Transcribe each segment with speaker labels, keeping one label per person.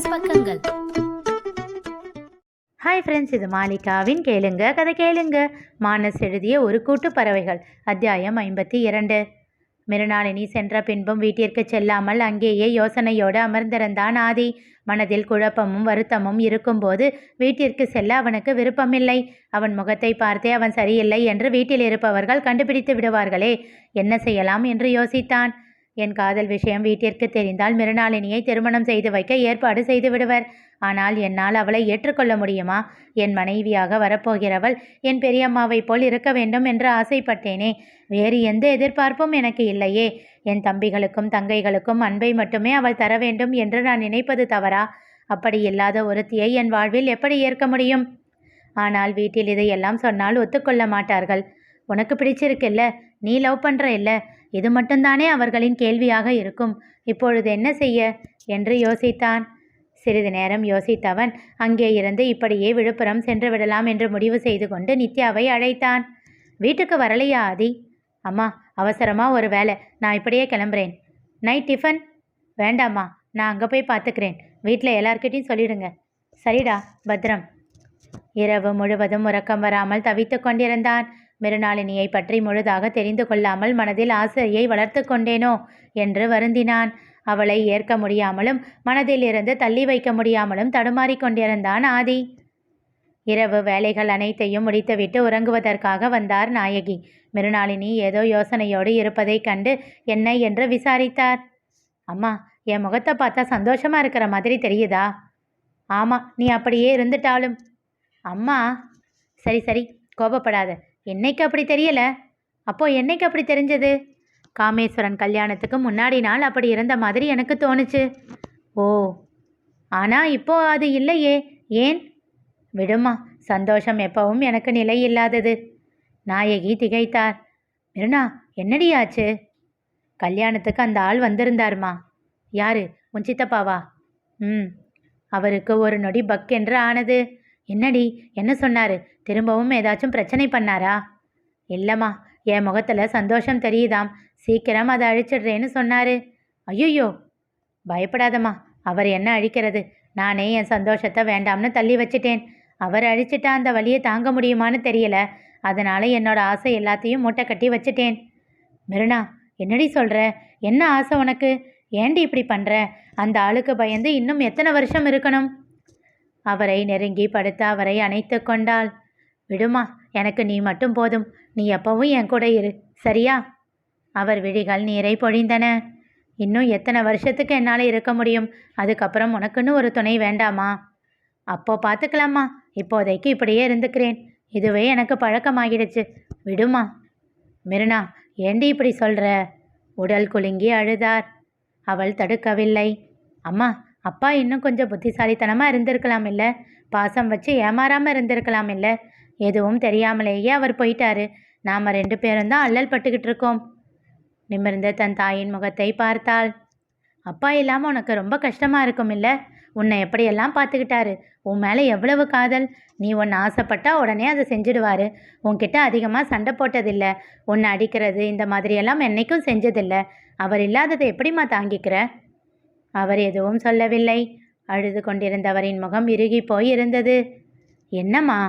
Speaker 1: Minus பக்கங்கள்.
Speaker 2: Hi friends, இது மாலிகாவின் கேளுங்க கதை கேளுங்க. மானஸ் எழுதிய ஒரு கூட்டு பறவைகள், அத்தியாயம் 52. மிருணாளினி சென்ற பின்பும் வீட்டிற்கு செல்லாமல் அங்கேயே யோசனையோடு அமர்ந்திருந்தான் ஆதி. மனதில் குழப்பமும் வருத்தமும் இருக்கும்போது வீட்டிற்கு செல்ல அவனுக்கு விருப்பமில்லை. அவன் முகத்தை பார்த்தே அவன் சரியில்லை என்று வீட்டில் இருப்பவர்கள் கண்டுபிடித்து விடுவார்களே, என்ன செய்யலாம் என்று யோசித்தான். என் காதல் விஷயம் வீட்டிற்கு தெரிந்தால் மிருணாளினியை திருமணம் செய்து வைக்க ஏற்பாடு செய்து விடுவர். ஆனால் என்னால் அவளை ஏற்றுக்கொள்ள முடியுமா? என் மனைவியாக வரப்போகிறவள் என் பெரியம்மாவைப் போல் இருக்க வேண்டும் என்று ஆசைப்பட்டேனே. வேறு எந்த எதிர்பார்ப்பும் எனக்கு இல்லையே. என் தம்பிகளுக்கும் தங்கைகளுக்கும் அன்பை மட்டுமே அவள் தர வேண்டும் என்று நான் நினைப்பது தவறா? அப்படி இல்லாத ஒருத்தியை என் வாழ்வில் எப்படி ஏற்க முடியும்? ஆனால் வீட்டில் இதையெல்லாம் சொன்னால் ஒத்துக்கொள்ள மாட்டார்கள். உனக்கு பிடிச்சிருக்கில்ல, நீ லவ் பண்ணுற இல்லை, இது மட்டும்தானே அவர்களின் கேள்வியாக இருக்கும். இப்பொழுது என்ன செய்ய என்று யோசித்தான். சிறிது நேரம் யோசித்தவன் அங்கே இருந்து இப்படியே விழுப்புரம் சென்று விடலாம் என்று முடிவு செய்து கொண்டு நித்யாவை அழைத்தான். வீட்டுக்கு வரலையா ஆதி? அம்மா, அவசரமாக ஒரு வேலை, நான் இப்படியே கிளம்புறேன். நைட் டிஃபன் வேண்டாம்மா, நான் அங்கே போய் பார்த்துக்கிறேன். வீட்டில் எல்லார்கிட்டையும் சொல்லிடுங்க. சரிடா, பத்ரம். இரவு முழுவதும் உறக்கம் வராமல் தவித்து கொண்டிருந்தான். மிருணாளினியை பற்றி முழுதாக தெரிந்து கொள்ளாமல் மனதில் ஆசையை வளர்த்து கொண்டேனோ என்று வருந்தினான். அவளை ஏற்க முடியாமலும் மனதில் இருந்து தள்ளி வைக்க முடியாமலும் தடுமாறி கொண்டிருந்தான் ஆதி. இரவு வேலைகள் அனைத்தையும் முடித்துவிட்டு உறங்குவதற்காக வந்தார் நாயகி. மிருணாளினி ஏதோ யோசனையோடு இருப்பதை கண்டு என்ன என்று விசாரித்தார். அம்மா, என் முகத்தை பார்த்தா சந்தோஷமா இருக்கிற மாதிரி தெரியுதா? ஆமாம், நீ அப்படியே இருந்துட்டாலும். அம்மா, சரி சரி, கோபப்படாத. என்னைக்கு அப்படி தெரியல? அப்போ என்னைக்கு அப்படி தெரிஞ்சது? காமேஸ்வரன் கல்யாணத்துக்கு முன்னாடி நாள் அப்படி இருந்த மாதிரி எனக்கு தோணுச்சு. ஓ, ஆனால் இப்போ அது இல்லையே, ஏன்? விடுமா, சந்தோஷம் எப்பவும் எனக்கு நிலை இல்லாதது. நாயகி திகைத்தார். மிருணா, என்னடியாச்சு? கல்யாணத்துக்கு அந்த ஆள் வந்திருந்தாருமா. யாரு? உன் சித்தப்பாவா? அவருக்கு ஒரு நொடி பக் என்று ஆனது. என்னடி, என்ன சொன்னாரு? திரும்பவும் ஏதாச்சும் பிரச்சனை பண்ணாரா? இல்லைம்மா, என் முகத்தில் சந்தோஷம் தெரியுதாம். சீக்கிரம் அதை அழிச்சிடுறேன்னு சொன்னார். ஐயோ, பயப்படாதம்மா, அவர் என்ன அழிக்கிறது? நானே என் சந்தோஷத்தை வேண்டாம்னு தள்ளி வச்சிட்டேன். அவர் அழிச்சிட்டா அந்த வழியை தாங்க முடியுமான்னு தெரியல. அதனால் என்னோட ஆசை எல்லாத்தையும் மூட்டை கட்டி வச்சிட்டேன். மிருணா, என்னடி சொல்கிற? என்ன ஆசை உனக்கு? ஏண்டி இப்படி பண்ணுற? அந்த ஆளுக்கு பயந்து இன்னும் எத்தனை வருஷம் இருக்கணும்? அவரை நெருங்கி படுத்து அவரை அணைத்து கொண்டாள். விடுமா, எனக்கு நீ மட்டும் போதும். நீ எப்பவும் என் கூட இரு, சரியா? அவர் விழிகள் நீரை பொழிந்தன. இன்னும் எத்தனை வருஷத்துக்கு என்னால் இருக்க முடியும்? அதுக்கப்புறம் உனக்குன்னு ஒரு துணை வேண்டாமா? அப்போ பார்த்துக்கலாமா, இப்போதைக்கு இப்படியே இருந்துக்கிறேன். இதுவே எனக்கு பழக்கமாகிடுச்சு. விடுமா. மிருணா, ஏண்டி இப்படி சொல்கிற? உடல் குலுங்கி அழுதார். அவள் தடுக்கவில்லை. அம்மா, அப்பா இன்னும் கொஞ்சம் புத்திசாலித்தனமாக இருந்திருக்கலாம் இல்லை? பாசம் வச்சு ஏமாறாமல் இருந்திருக்கலாம் இல்லை? எதுவும் தெரியாமலேயே அவர் போயிட்டாரு. நாம் 2 பேரும் தான் அல்லல் பட்டுக்கிட்டு இருக்கோம். நிமிர்ந்து தன் தாயின் முகத்தை பார்த்தாள். அப்பா இல்லாமல் உனக்கு ரொம்ப கஷ்டமாக இருக்கும் இல்லை? உன்னை எப்படியெல்லாம் பார்த்துக்கிட்டாரு. உன் மேலே எவ்வளவு காதல். நீ ஒன்று ஆசைப்பட்டா உடனே அதை செஞ்சுடுவார். உன்கிட்ட அதிகமாக சண்டை போட்டதில்லை. உன்னை அடிக்கிறது இந்த மாதிரியெல்லாம் என்னைக்கும் செஞ்சதில்லை. அவர் இல்லாததை எப்படிம்மா தாங்கிக்கிற? அவர் எதுவும் சொல்லவில்லை. அழுது கொண்டிருந்தவரின் முகம் இறுகி போய் இருந்தது. என்னம்மா?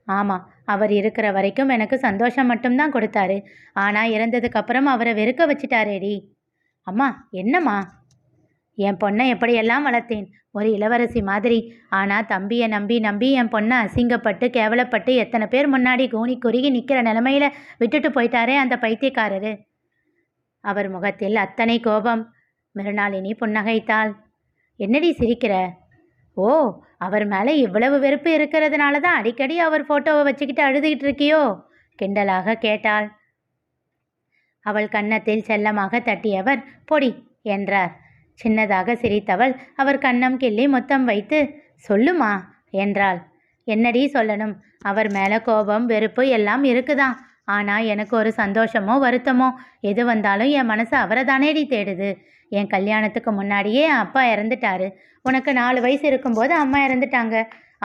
Speaker 2: ஆமாம், அவர் இருக்கிற வரைக்கும் எனக்கு சந்தோஷம் மட்டும்தான் கொடுத்தாரு. ஆனால் இறந்ததுக்கப்புறம் அவரை வெறுக்க வச்சுட்டாரேடி. அம்மா, என்னம்மா? என் பொண்ணை எப்படியெல்லாம் வளர்த்தேன், ஒரு இளவரசி மாதிரி. ஆனால் தம்பியை நம்பி நம்பி என் பொண்ணை அசிங்கப்பட்டு கேவலப்பட்டு எத்தனை பேர் முன்னாடி கூனி குறுகி நிற்கிற நிலமையில விட்டுட்டு போயிட்டாரே அந்த பைத்தியக்காரரு. அவர் முகத்தில் அத்தனை கோபம். மிருணாளினி புன்னகைத்தாள். என்னடி சிரிக்கிற? ஓ, அவர் மேலே இவ்வளவு வெறுப்பு இருக்கிறதுனால தான் அடிக்கடி அவர் ஃபோட்டோவை வச்சுக்கிட்டு அழுதுகிட்டு இருக்கியோ? கிண்டலாக கேட்டாள். அவள் கன்னத்தில் செல்லமாக தட்டியவர் பொடி என்றார். சின்னதாக சிரித்தவள் அவர் கன்னம் கிள்ளி முத்தம் வைத்து சொல்லுமா என்றாள். என்னடி சொல்லணும்? அவர் மேலே கோபம் வெறுப்பு எல்லாம் இருக்குதான். ஆனால் எனக்கு ஒரு சந்தோஷமோ வருத்தமோ எது வந்தாலும் என் மனசு அவரை தானேடி தேடுது. என் கல்யாணத்துக்கு முன்னாடியே அப்பா இறந்துட்டாரு. உனக்கு 4 வயசு இருக்கும்போது அம்மா இறந்துட்டாங்க.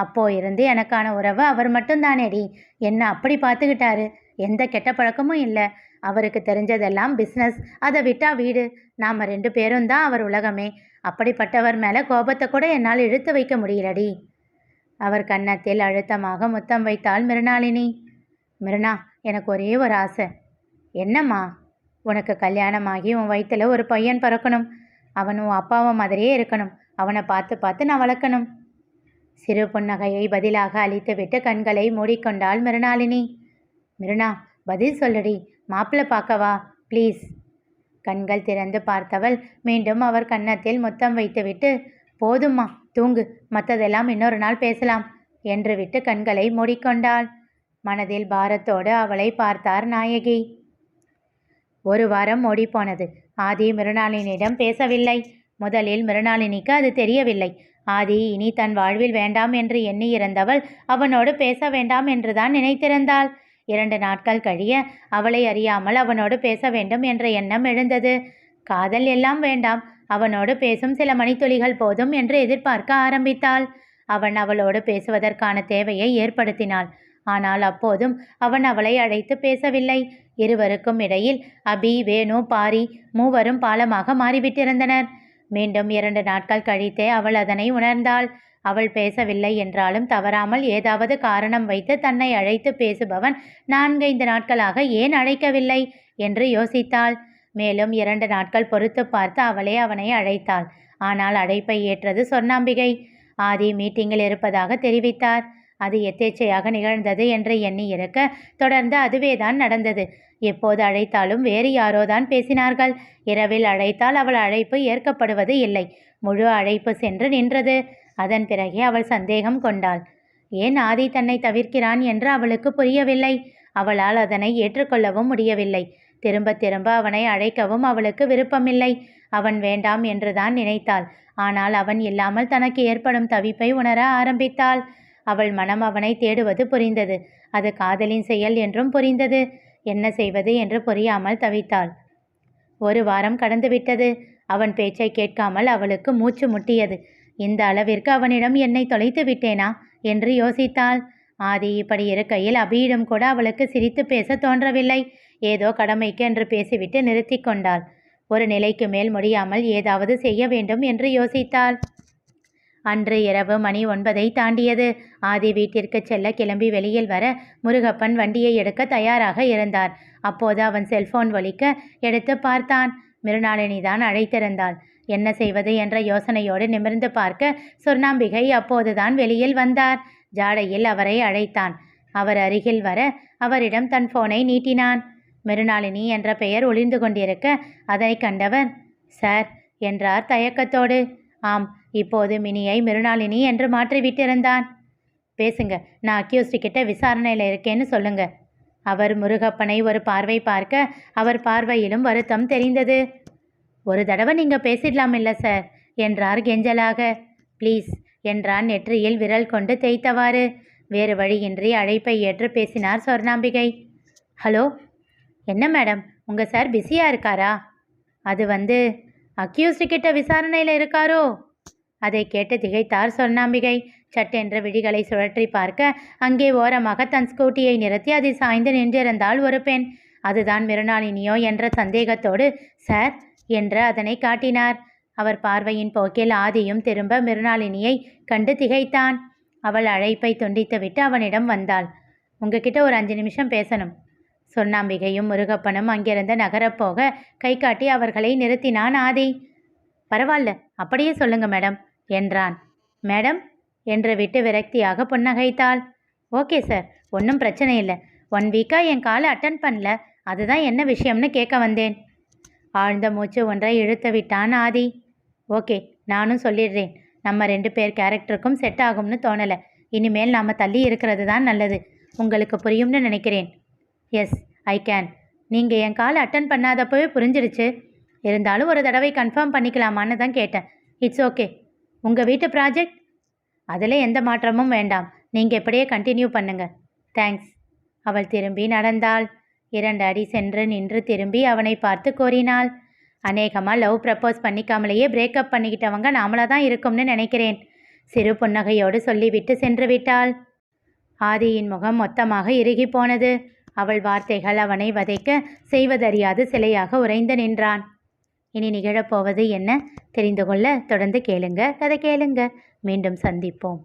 Speaker 2: அப்போ இருந்து எனக்கான உறவு அவர் மட்டும்தானேடி. என்ன அப்படி பார்த்துக்கிட்டாரு. எந்த கெட்ட பழக்கமும் இல்லை. அவருக்கு தெரிஞ்சதெல்லாம் பிஸ்னஸ், அதை விட்டா வீடு. நாம் 2 பேரும் தான் அவர் உலகமே. அப்படிப்பட்டவர் மேலே கோபத்தை கூட என்னால் இழுத்து வைக்க முடியலடி. அவர் கன்னத்தில் அழுத்தமாக முத்தம் வைத்தாள் மிருணாளினி. மிருணா, எனக்கு ஒரே ஒரு ஆசை. என்னம்மா? உனக்கு கல்யாணமாகி உன் வயிற்றுல ஒரு பையன் பிறக்கணும். அவன் உன் அப்பாவை மாதிரியே இருக்கணும். அவனை பார்த்து பார்த்து நான் வளர்க்கணும். சிறு புன்னகையை பதிலாக அளித்துவிட்டு கண்களை மூடிக்கொண்டாள் மிருணாளினி. மிருணா, பதில் சொல்லுடி. மாப்பிள்ளை பார்க்கவா ப்ளீஸ். கண்கள் திறந்து பார்த்தவள் மீண்டும் அவர் கன்னத்தில் முத்தம் வைத்துவிட்டு, போதும்மா தூங்கு, மற்றதெல்லாம் இன்னொரு நாள் பேசலாம் என்று விட்டு கண்களை மூடிக்கொண்டாள். மனதில் பாரத்தோடு அவளை பார்த்தார் நாயகி. 1 வாரம் ஓடிப்போனது. ஆதி மிருணாளினியிடம் பேசவில்லை. முதலில் மிருணாளினிக்கு அது தெரியவில்லை. ஆதி இனி தன் வாழ்வில் வேண்டாம் என்று எண்ணியிருந்தவள் அவனோடு பேச வேண்டாம் என்றுதான் நினைத்திருந்தாள். 2 நாட்கள் கழிய அவளை அறியாமல் அவனோடு பேச வேண்டும் என்ற எண்ணம் எழுந்தது. காதல் எல்லாம் வேண்டாம், அவனோடு பேசும் சில மணித்துளிகள் போதும் என்று எதிர்பார்க்க ஆரம்பித்தாள். அவன் அவளோடு பேசுவதற்கான தேவையை ஏற்படுத்தினாள். ஆனால் அப்போதும் அவன் அவளை அழைத்து பேசவில்லை. இருவருக்கும் இடையில் அபி, வேணு, பாரி மூவரும் பாலமாக மாறிவிட்டிருந்தனர். மீண்டும் 2 நாட்கள் கழித்தே அவள் அதனை உணர்ந்தாள். அவள் பேசவில்லை என்றாலும் தவறாமல் ஏதாவது காரணம் வைத்து தன்னை அழைத்து பேசுபவன் 4-5 நாட்களாக ஏன் அழைக்கவில்லை என்று யோசித்தாள். மேலும் 2 நாட்கள் பொறுத்து பார்த்து அவளே அவனை அழைத்தாள். ஆனால் அழைப்பை ஏற்றது சொர்ணாம்பிகை. ஆதி மீட்டிங்கில் இருப்பதாக தெரிவித்தார். அது எதேச்சையாக நிகழ்ந்தது என்று எண்ணி இருக்க தொடர்ந்து அதுவேதான் நடந்தது. எப்போது அழைத்தாலும் வேறு யாரோதான் பேசினார்கள். இரவில் அழைத்தால் அவள் அழைப்பு ஏற்கப்படுவது இல்லை. முழு அழைப்பு சென்று நின்றது. அதன் பிறகே அவள் சந்தேகம் கொண்டாள். ஏன் ஆதி தன்னை தவிர்க்கிறான் என்று அவளுக்கு புரியவில்லை. அவளால் அதனை ஏற்றுக்கொள்ளவும் முடியவில்லை. திரும்ப திரும்ப அவனை அழைக்கவும் அவளுக்கு விருப்பமில்லை. அவன் வேண்டாம் என்றுதான் நினைத்தாள். ஆனால் அவன் இல்லாமல் தனக்கு ஏற்படும் தவிப்பை உணர ஆரம்பித்தாள். அவள் மனம் அவனை தேடுவது புரிந்தது. அது காதலின் செயல் என்றும் புரிந்தது. என்ன செய்வது என்று புரியாமல் தவித்தாள். 1 வாரம் கடந்துவிட்டது. அவன் பேச்சை கேட்காமல் அவளுக்கு மூச்சு முட்டியது. இந்த அளவிற்கு அவனிடம் என்னை தொலைத்து விட்டேனா என்று யோசித்தாள். ஆதி இப்படி இருக்கையில் அபியிடம் கூட அவளுக்கு சிரித்து பேச தோன்றவில்லை. ஏதோ கடமைக்கு என்று பேசிவிட்டு நிறுத்தி கொண்டாள். ஒரு நிலைக்கு மேல் முடியாமல் ஏதாவது செய்ய வேண்டும் என்று யோசித்தாள். அன்று இரவு மணி 9ஐ தாண்டியது. ஆதி வீட்டிற்கு செல்ல கிளம்பி வெளியில் வர முருகப்பன் வண்டியை எடுக்க தயாராக இருந்தார். அப்போது அவன் செல்போன் ஒலிக்க எடுத்து பார்த்தான். மிருணாளினிதான் அழைத்திருந்தாள். என்ன செய்வது என்ற யோசனையோடு நிமிர்ந்து பார்க்க சொர்ணாம்பிகை அப்போதுதான் வெளியில் வந்தார். ஜாடையில் அவரை அழைத்தான். அவர் அருகில் வர அவரிடம் தன் போனை நீட்டினான். மிருணாளினி என்ற பெயர் ஒளிந்து கொண்டிருக்க அதை கண்டவர், சார் என்றார் தயக்கத்தோடு. ஆம், இப்போது மினியை மிருணாளினி என்று மாற்றிவிட்டிருந்தான். பேசுங்க, நான் அக்யூஸ்ட் கிட்ட விசாரணையில் இருக்கேன்னு சொல்லுங்க. அவர் முருகப்பனை ஒரு பார்வை பார்க்க அவர் பார்வையிலும் வருத்தம் தெரிந்தது. ஒரு தடவை நீங்கள் பேசிடலாம் இல்லை சார் என்றார் கெஞ்சலாக. ப்ளீஸ் என்றான் நெற்றியில் விரல் கொண்டு தேய்த்தவாறு. வேறு வழியின்றி அழைப்பை ஏற்று பேசினார் சொர்ணாம்பிகை. ஹலோ, என்ன மேடம், உங்கள் சார் பிஸியாக இருக்காரா? அது அக்யூஸ்ட் கிட்ட விசாரணையில் இருக்காரோ? அதை கேட்டு திகைத்தார் சொர்ணாம்பிகை. சட்டென்று விழிகளை சுழற்றி பார்க்க அங்கே ஓரமாக தன் ஸ்கூட்டியை நிறுத்தி அதில் சாய்ந்து நின்றிருந்தாள் ஒரு பெண். அதுதான் மிருணாளினியோ என்ற சந்தேகத்தோடு சார் என்று அதனை காட்டினார். அவர் பார்வையின் போக்கில் ஆதியும் திரும்ப மிருணாளினியை கண்டு திகைத்தான். அவள் அழைப்பை துண்டித்துவிட்டு அவனிடம் வந்தாள். உங்ககிட்ட ஒரு 5 நிமிஷம் பேசணும். சொர்ணாம்பிகையும் முருகப்பனும் அங்கிருந்து நகரப்போக கை காட்டி அவர்களை நிறுத்தினான் ஆதி. பரவாயில்ல, அப்படியே சொல்லுங்க மேடம் என்றான். மேடம் என்று விட்டு விரக்தியாக புன்னகைத்தாள். ஓகே சார், ஒன்றும் பிரச்சனை இல்லை. 1 வீக்காக என் காலை அட்டன் பண்ணல, அதுதான் என்ன விஷயம்னு கேட்க வந்தேன். ஆழ்ந்த மூச்சு ஒன்றை இழுத்து விட்டான் ஆதி. ஓகே, நானும் சொல்லிடுறேன். நம்ம 2 பேர் கேரக்டருக்கும் செட் ஆகும்னு தோணலை. இனிமேல் நாம் தள்ளி இருக்கிறது தான் நல்லது. உங்களுக்கு புரியும்னு நினைக்கிறேன். Yes, I can. நீங்கள் என் காலை அட்டன் பண்ணாதப்பவே புரிஞ்சிடுச்சு. இருந்தாலும் ஒரு தடவை கன்ஃபார்ம் பண்ணிக்கலாமான்னு தான் கேட்டேன். It's okay. உங்கள் வீட்டு ப்ராஜெக்ட், அதில் எந்த மாற்றமும் வேண்டாம். நீங்கள் எப்படியே கண்டினியூ பண்ணுங்க. தேங்க்ஸ். அவள் திரும்பி நடந்தாள். 2 அடி சென்று நின்று திரும்பி அவனை பார்த்து கோரினாள். அநேகமாக லவ் ப்ரப்போஸ் பண்ணிக்காமலேயே பிரேக்கப் பண்ணிக்கிட்டவங்க நாமளாக தான் இருக்கும்னு நினைக்கிறேன். சிறு புன்னகையோடு சொல்லிவிட்டு சென்று விட்டாள். ஆதியின் முகம் மொத்தமாக இறுகி போனது. அவள் வார்த்தைகள் அவனை வதைக்க செய்வதறியாது சிலையாக உறைந்து நின்றான். இனி நிகழப்போவது என்ன தெரிந்து கொள்ள தொடர்ந்து கேளுங்க. கதை கேளுங்க. மீண்டும் சந்திப்போம்.